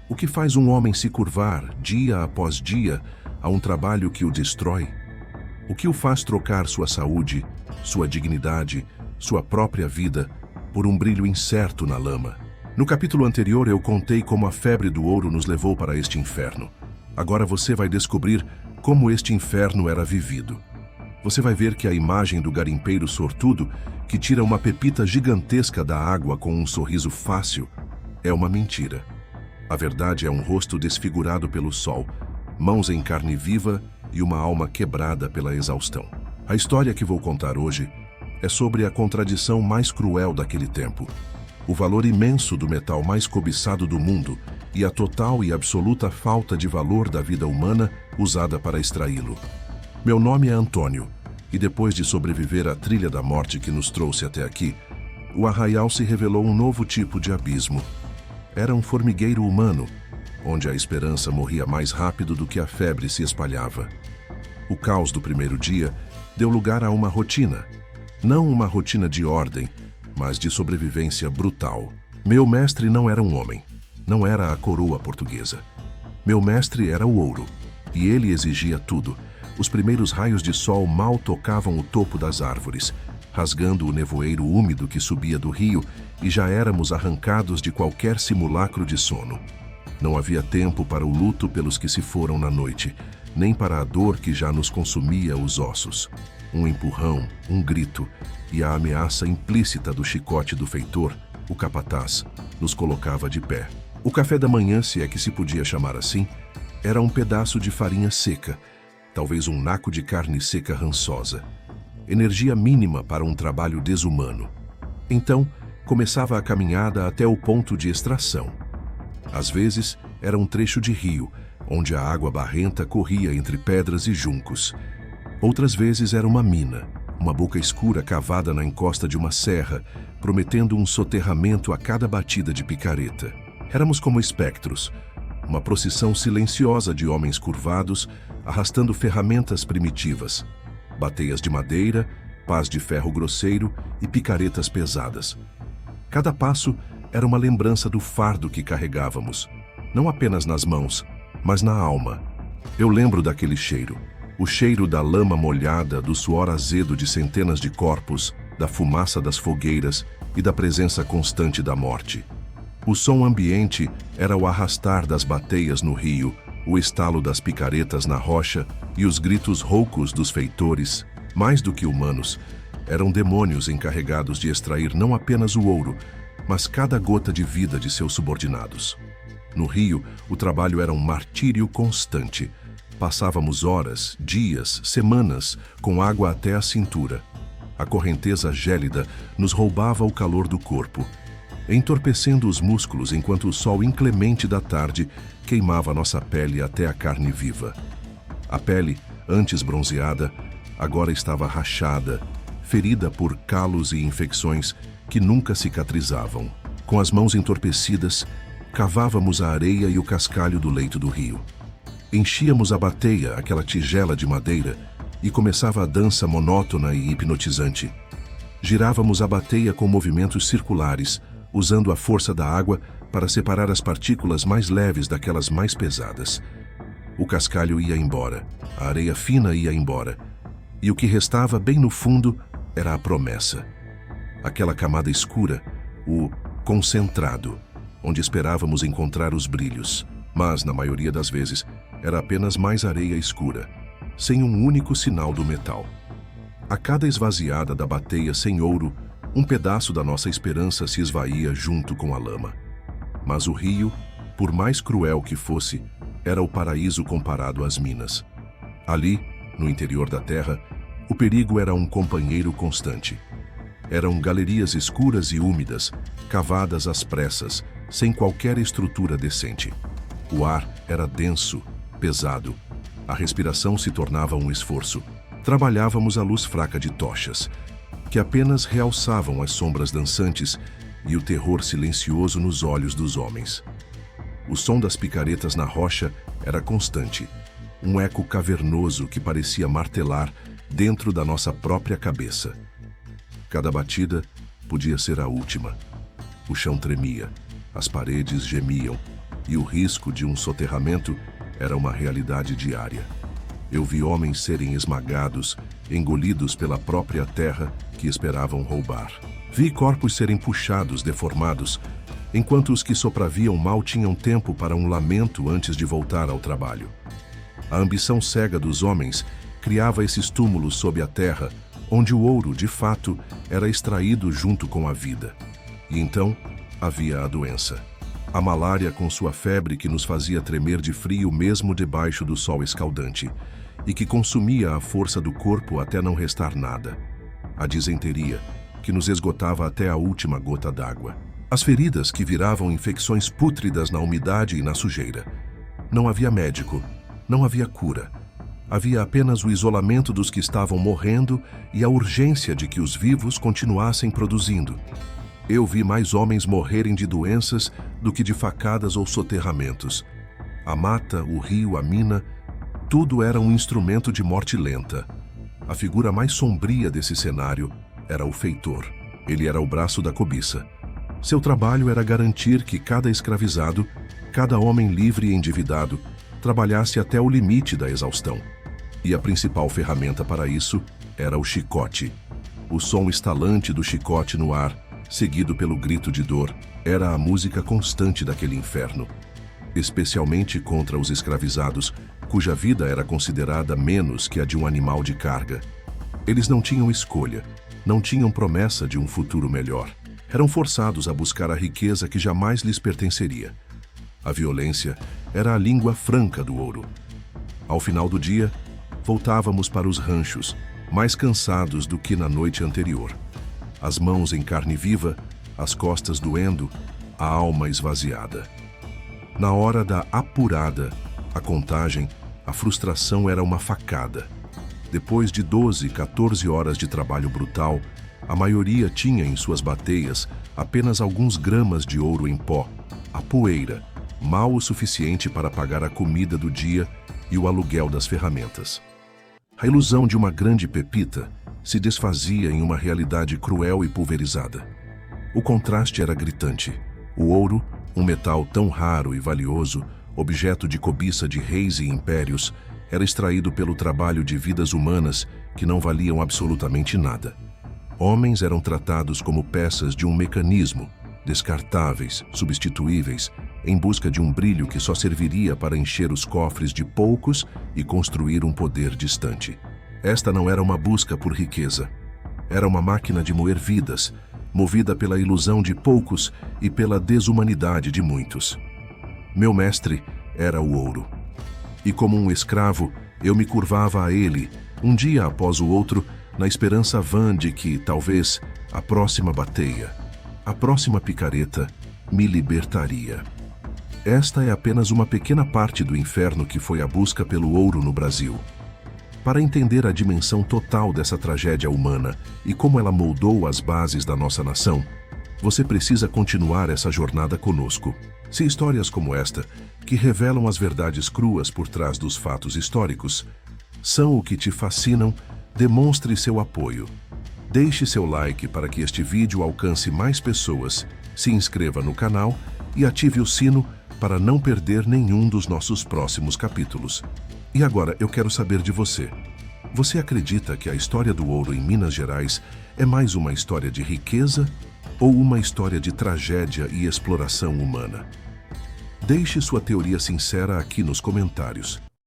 O que faz um homem se curvar, dia após dia, a um trabalho que o destrói? O que o faz trocar sua saúde, sua dignidade, sua própria vida, por um brilho incerto na lama? No capítulo anterior eu contei como a febre do ouro nos levou para este inferno. Agora você vai descobrir como este inferno era vivido. Você vai ver que a imagem do garimpeiro sortudo, que tira uma pepita gigantesca da água com um sorriso fácil, é uma mentira. A verdade é um rosto desfigurado pelo sol, mãos em carne viva e uma alma quebrada pela exaustão. A história que vou contar hoje é sobre a contradição mais cruel daquele tempo, o valor imenso do metal mais cobiçado do mundo e a total e absoluta falta de valor da vida humana usada para extraí-lo. Meu nome é Antônio, e depois de sobreviver à trilha da morte que nos trouxe até aqui, o arraial se revelou um novo tipo de abismo. Era um formigueiro humano, onde a esperança morria mais rápido do que a febre se espalhava. O caos do primeiro dia deu lugar a uma rotina, não uma rotina de ordem, mas de sobrevivência brutal. Meu mestre não era um homem, não era a coroa portuguesa. Meu mestre era o ouro, e ele exigia tudo. Os primeiros raios de sol mal tocavam o topo das árvores, rasgando o nevoeiro úmido que subia do rio, e já éramos arrancados de qualquer simulacro de sono. Não havia tempo para o luto pelos que se foram na noite, nem para a dor que já nos consumia os ossos. Um empurrão, um grito e a ameaça implícita do chicote do feitor, o capataz, nos colocava de pé. O café da manhã, se é que se podia chamar assim, era um pedaço de farinha seca, talvez um naco de carne seca rançosa. Energia mínima para um trabalho desumano. Então, começava a caminhada até o ponto de extração. Às vezes, era um trecho de rio, onde a água barrenta corria entre pedras e juncos. Outras vezes era uma mina, uma boca escura cavada na encosta de uma serra, prometendo um soterramento a cada batida de picareta. Éramos como espectros, uma procissão silenciosa de homens curvados, arrastando ferramentas primitivas, bateias de madeira, pás de ferro grosseiro e picaretas pesadas. Cada passo era uma lembrança do fardo que carregávamos, não apenas nas mãos, mas na alma. Eu lembro daquele cheiro, o cheiro da lama molhada, do suor azedo de centenas de corpos, da fumaça das fogueiras e da presença constante da morte. O som ambiente era o arrastar das bateias no rio, o estalo das picaretas na rocha e os gritos roucos dos feitores, mais do que humanos, eram demônios encarregados de extrair não apenas o ouro, mas cada gota de vida de seus subordinados. No rio, o trabalho era um martírio constante. Passávamos horas, dias, semanas, com água até a cintura. A correnteza gélida nos roubava o calor do corpo, entorpecendo os músculos enquanto o sol inclemente da tarde queimava nossa pele até a carne viva. A pele, antes bronzeada, agora estava rachada, ferida por calos e infecções que nunca cicatrizavam. Com as mãos entorpecidas, cavávamos a areia e o cascalho do leito do rio. Enchíamos a bateia, aquela tigela de madeira, e começava a dança monótona e hipnotizante. Girávamos a bateia com movimentos circulares, usando a força da água para separar as partículas mais leves daquelas mais pesadas. O cascalho ia embora, a areia fina ia embora, e o que restava bem no fundo era a promessa. Aquela camada escura, o concentrado, onde esperávamos encontrar os brilhos, mas, na maioria das vezes, era apenas mais areia escura, sem um único sinal do metal. A cada esvaziada da bateia sem ouro, um pedaço da nossa esperança se esvaía junto com a lama. Mas o rio, por mais cruel que fosse, era o paraíso comparado às minas. Ali, no interior da terra, o perigo era um companheiro constante. Eram galerias escuras e úmidas, cavadas às pressas, sem qualquer estrutura decente. O ar era denso, pesado. A respiração se tornava um esforço. Trabalhávamos à luz fraca de tochas, que apenas realçavam as sombras dançantes e o terror silencioso nos olhos dos homens. O som das picaretas na rocha era constante, um eco cavernoso que parecia martelar dentro da nossa própria cabeça. Cada batida podia ser a última. O chão tremia, as paredes gemiam, e o risco de um soterramento era uma realidade diária. Eu vi homens serem esmagados, engolidos pela própria terra que esperavam roubar. Vi corpos serem puxados, deformados, enquanto os que sopraviam mal tinham tempo para um lamento antes de voltar ao trabalho. A ambição cega dos homens criava esses túmulos sob a terra, onde o ouro, de fato, era extraído junto com a vida. E então havia a doença. A malária com sua febre que nos fazia tremer de frio mesmo debaixo do sol escaldante, e que consumia a força do corpo até não restar nada. A disenteria, que nos esgotava até a última gota d'água. As feridas que viravam infecções pútridas na umidade e na sujeira. Não havia médico, não havia cura. Havia apenas o isolamento dos que estavam morrendo e a urgência de que os vivos continuassem produzindo. Eu vi mais homens morrerem de doenças do que de facadas ou soterramentos. A mata, o rio, a mina, tudo era um instrumento de morte lenta. A figura mais sombria desse cenário era o feitor. Ele era o braço da cobiça. Seu trabalho era garantir que cada escravizado, cada homem livre e endividado, trabalhasse até o limite da exaustão. E a principal ferramenta para isso era o chicote. O som estalante do chicote no ar, seguido pelo grito de dor, era a música constante daquele inferno, especialmente contra os escravizados, cuja vida era considerada menos que a de um animal de carga. Eles não tinham escolha, não tinham promessa de um futuro melhor. Eram forçados a buscar a riqueza que jamais lhes pertenceria. A violência era a língua franca do ouro. Ao final do dia, voltávamos para os ranchos, mais cansados do que na noite anterior. As mãos em carne viva, as costas doendo, a alma esvaziada. Na hora da apurada, a contagem, a frustração era uma facada. Depois de 12, 14 horas de trabalho brutal, a maioria tinha em suas bateias apenas alguns gramas de ouro em pó, a poeira, mal o suficiente para pagar a comida do dia e o aluguel das ferramentas. A ilusão de uma grande pepita se desfazia em uma realidade cruel e pulverizada. O contraste era gritante. O ouro, um metal tão raro e valioso, objeto de cobiça de reis e impérios, era extraído pelo trabalho de vidas humanas que não valiam absolutamente nada. Homens eram tratados como peças de um mecanismo, descartáveis, substituíveis, em busca de um brilho que só serviria para encher os cofres de poucos e construir um poder distante. Esta não era uma busca por riqueza. Era uma máquina de moer vidas, movida pela ilusão de poucos e pela desumanidade de muitos. Meu mestre era o ouro. E como um escravo, eu me curvava a ele, um dia após o outro, na esperança vã de que, talvez, a próxima bateia, a próxima picareta, me libertaria. Esta é apenas uma pequena parte do inferno que foi a busca pelo ouro no Brasil. Para entender a dimensão total dessa tragédia humana e como ela moldou as bases da nossa nação, você precisa continuar essa jornada conosco. Se histórias como esta, que revelam as verdades cruas por trás dos fatos históricos, são o que te fascinam, demonstre seu apoio. Deixe seu like para que este vídeo alcance mais pessoas, se inscreva no canal e ative o sino para não perder nenhum dos nossos próximos capítulos. E agora eu quero saber de você. Você acredita que a história do ouro em Minas Gerais é mais uma história de riqueza ou uma história de tragédia e exploração humana? Deixe sua teoria sincera aqui nos comentários.